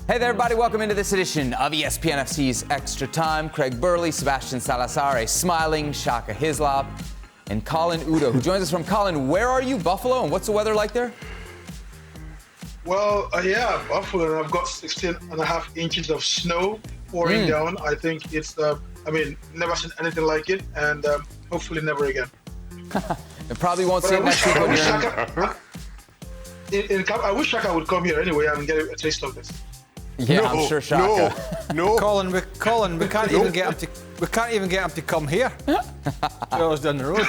Hey there, everybody. Welcome into this edition of ESPN FC's Extra Time. Craig Burley, Sebastian Salazar, a smiling Shaka Hislop, and Colin Udo, who joins us from Colin. Where are you, Buffalo, and what's the weather like there? Well, yeah, Buffalo, and I've got 16.5 inches of snow pouring down. I think it's, never seen anything like it, and hopefully never again. It probably won't see it next week when you're in. I wish Shaka would come here anyway and get a taste of this. Yeah, no, I'm sure Shaka. No. Colin, we can't even get him to. We can't even get him to come here. 2 hours down the road.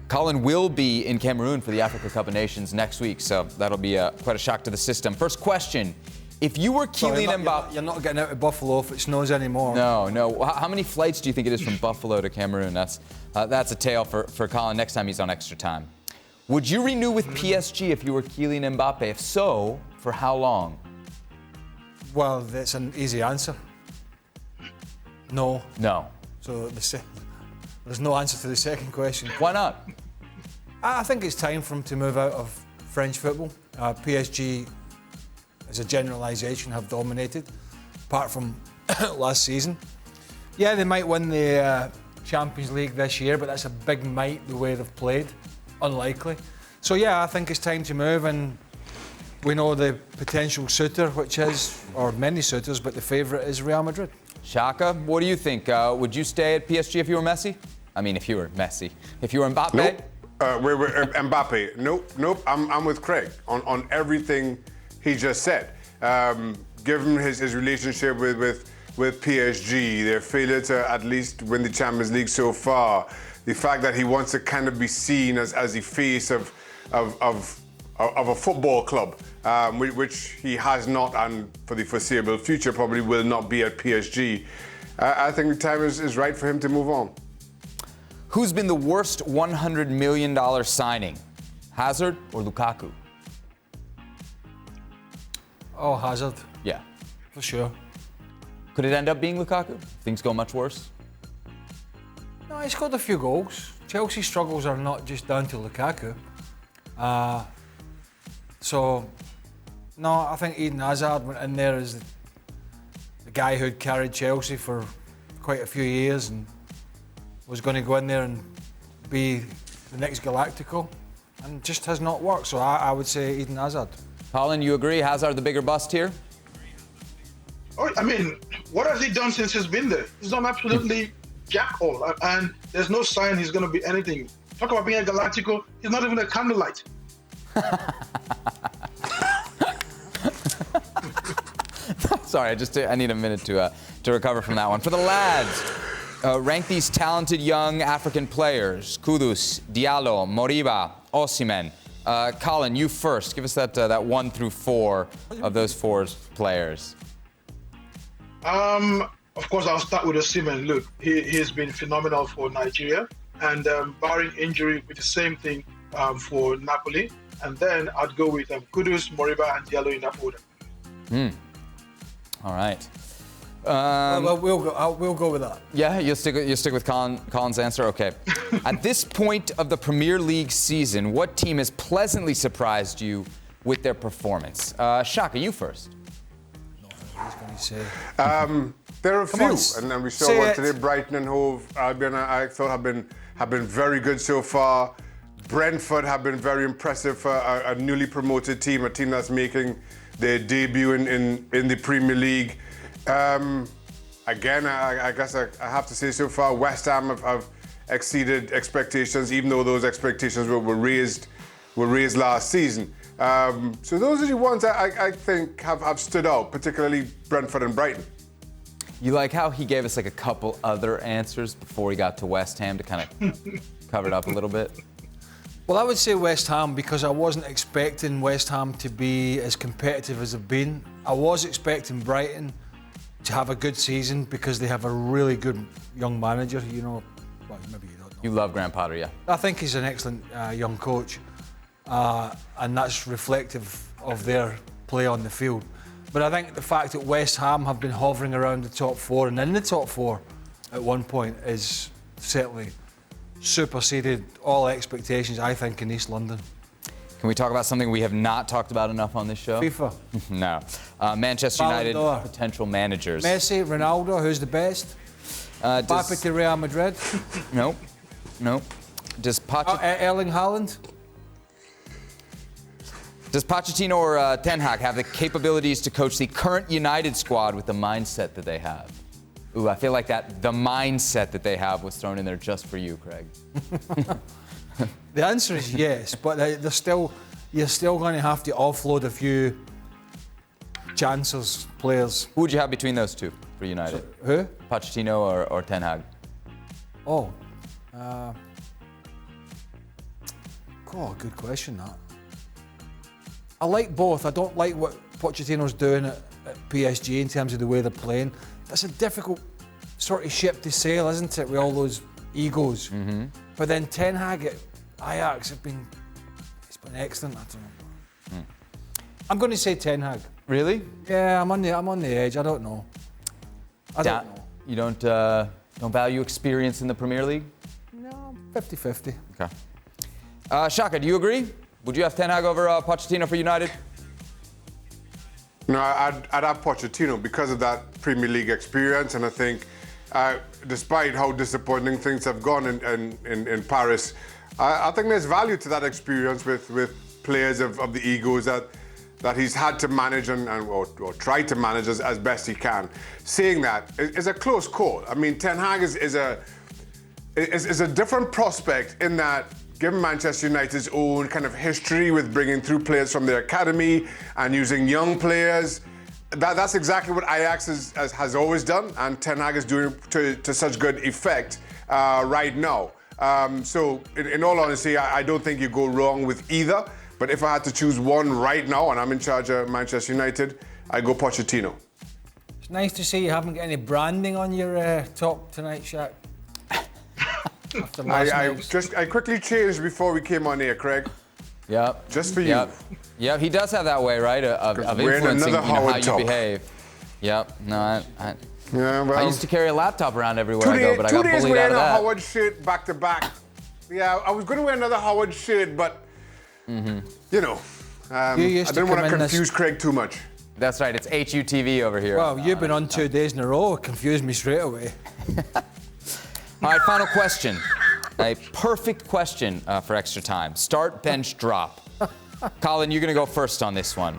Colin will be in Cameroon for the Africa Cup of Nations next week, so that'll be quite a shock to the system. First question: if you were Kylian Mbappe, you're not getting out of Buffalo if it snows anymore. No. How many flights do you think it is from Buffalo to Cameroon? That's a tale for Colin next time he's on Extra Time. Would you renew with PSG if you were Kylian Mbappe? If so, for how long? Well, that's an easy answer. No. So there's no answer to the second question. Why not? I think it's time for him to move out of French football. PSG, as a generalisation, have dominated, apart from last season. Yeah, they might win the Champions League this year, but that's a big might the way they've played. Unlikely. So yeah, I think it's time to move, and we know the potential suitor, which is, or many suitors, but the favourite is Real Madrid. Shaka, what do you think? Would you stay at PSG if you were Messi? I mean, if you were Messi. If you were Mbappe? Nope. Mbappe. Nope. I'm with Craig on everything he just said. Given his relationship with PSG, their failure to at least win the Champions League so far, the fact that he wants to kind of be seen as the face of a football club, which he has not, and for the foreseeable future probably will not be at PSG. I think the time is right for him to move on. Who's been the worst $100 million signing, Hazard or Lukaku? Oh, Hazard. Yeah. For sure. Could it end up being Lukaku? Things go much worse? No, he scored a few goals. Chelsea's struggles are not just down to Lukaku. So, no, I think Eden Hazard went in there as the guy who'd carried Chelsea for quite a few years and was going to go in there and be the next Galactico, and just has not worked. So I would say Eden Hazard. Colin, you agree? Hazard the bigger bust here? Oh, I mean, what has he done since he's been there? He's done absolutely jack all, and there's no sign he's going to be anything. Talk about being a Galactico, he's not even a candlelight. Sorry, I need a minute to recover from that one. For the lads, rank these talented young African players: Kudus, Diallo, Moriba, Osimhen. Colin, you first. Give us that 1 through 4 of those 4 players. Of course, I'll start with Osimhen. Look, he's been phenomenal for Nigeria, and barring injury, with the same thing for Napoli. And then I'd go with Kudus, Moriba, and Diallo in that order. All right. We'll go with that. Yeah, you'll stick with Colin's answer. Okay. At this point of the Premier League season, what team has pleasantly surprised you with their performance? Shaka, you first. There are a few, and then we saw one today. Brighton and Hove Albion, I thought have been very good so far. Brentford have been very impressive for a newly promoted team, a team that's making their debut in the Premier League. Again, I guess I have to say so far, West Ham have exceeded expectations, even though those expectations were raised last season. So those are the ones I think have stood out, particularly Brentford and Brighton. You like how he gave us like a couple other answers before he got to West Ham to kind of cover it up a little bit? Well, I would say West Ham because I wasn't expecting West Ham to be as competitive as they've been. I was expecting Brighton to have a good season because they have a really good young manager. You know, well, maybe you don't know. You love Graham Potter, yeah. I think he's an excellent young coach, and that's reflective of their play on the field. But I think the fact that West Ham have been hovering around the top 4 and in the top 4 at one point is certainly superseded all expectations, I think, in East London. Can we talk about something we have not talked about enough on this show? FIFA. No. Manchester Ballon United d'Or. potential managers. Messi, Ronaldo, who's the best? Mbappe to Real Madrid. Nope. Nope. Does Erling Haaland. Does Pochettino or Ten Hag have the capabilities to coach the current United squad with the mindset that they have? Ooh, I feel like the mindset that they have was thrown in there just for you, Craig. The answer is yes, but you're still going to have to offload a few chancers, players. Who would you have between those two for United? Who? Pochettino or Ten Hag? Oh. Good question, that. I like both. I don't like what Pochettino's doing at PSG in terms of the way they're playing. That's a difficult sort of ship to sail, isn't it, with all those egos? Mm-hmm. But then Ten Hag at Ajax it's been excellent. I don't know. I'm going to say Ten Hag. Really? Yeah, I'm on the edge. I don't know. I don't know. You don't value experience in the Premier League? No, 50-50. Okay. Shaka, do you agree? Would you have Ten Hag over Pochettino for United? No, I'd have Pochettino because of that Premier League experience, and I think, despite how disappointing things have gone in Paris, I think there's value to that experience with players of the egos that he's had to manage or try to manage as best he can. Saying that, it's a close call. I mean, Ten Hag is a different prospect in that, given Manchester United's own kind of history with bringing through players from their academy and using young players, that's exactly what Ajax has always done, and Ten Hag is doing to such good effect right now. So, in all honesty, I don't think you go wrong with either. But if I had to choose one right now, and I'm in charge of Manchester United, I go Pochettino. It's nice to see you haven't got any branding on your top tonight, Shaq. I quickly changed before we came on here, Craig. Yep. Just for you. Yep. He does have that way, right? Of influencing how you behave. Yep. No, I used to carry a laptop around everywhere I go, but I got bullied out of that. 2 days wearing a Howard shirt back to back. Yeah, I was going to wear another Howard shirt, but you know, I didn't want to confuse Craig too much. That's right. It's HUTV over here. Well, you've been on 2 days in a row. It confused me straight away. All right, final question. A perfect question for extra time. Start, bench, drop. Colin, you're going to go first on this one.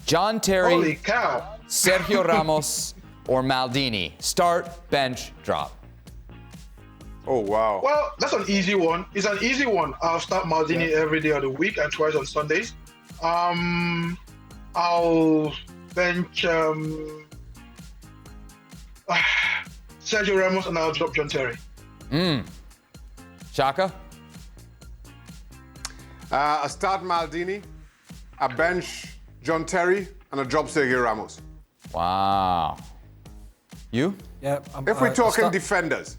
John Terry, Holy cow. Sergio Ramos, or Maldini. Start, bench, drop. Oh, wow. Well, that's an easy one. It's an easy one. I'll start Maldini every day of the week and twice on Sundays. I'll bench Sergio Ramos and I'll drop John Terry. Shaka? I start Maldini, I bench John Terry, and I drop Sergio Ramos. Wow. You? Yeah. If we're talking defenders,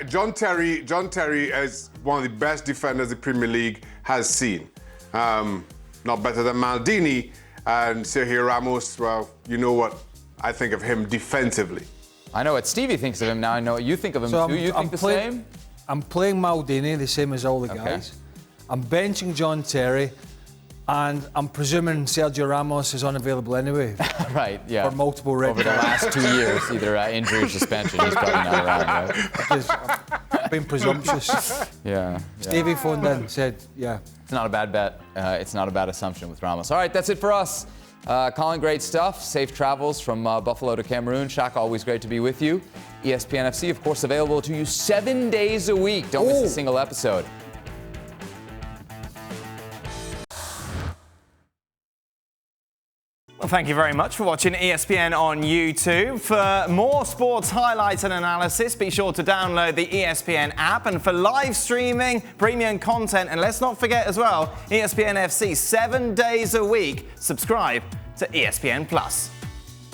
John Terry is one of the best defenders the Premier League has seen. Not better than Maldini, and Sergio Ramos, well, you know what I think of him defensively. I know what Stevie thinks of him now. I know what you think of him too. You think the same? I'm playing Maldini, the same as all the guys. I'm benching John Terry, and I'm presuming Sergio Ramos is unavailable anyway. Right, yeah. For multiple red Over the last 2 years, either injury or suspension. He's probably not around, right? I'm being presumptuous. Yeah. Stevie phoned in, said, yeah. It's not a bad bet. It's not a bad assumption with Ramos. All right, that's it for us. Colin, great stuff. Safe travels from Buffalo to Cameroon. Shaq, always great to be with you. ESPN FC, of course, available to you 7 days a week. Don't miss a single episode. Well, thank you very much for watching ESPN on YouTube. For more sports highlights and analysis, be sure to download the ESPN app. And for live streaming, premium content, and let's not forget as well, ESPN FC 7 days a week. Subscribe to ESPN Plus.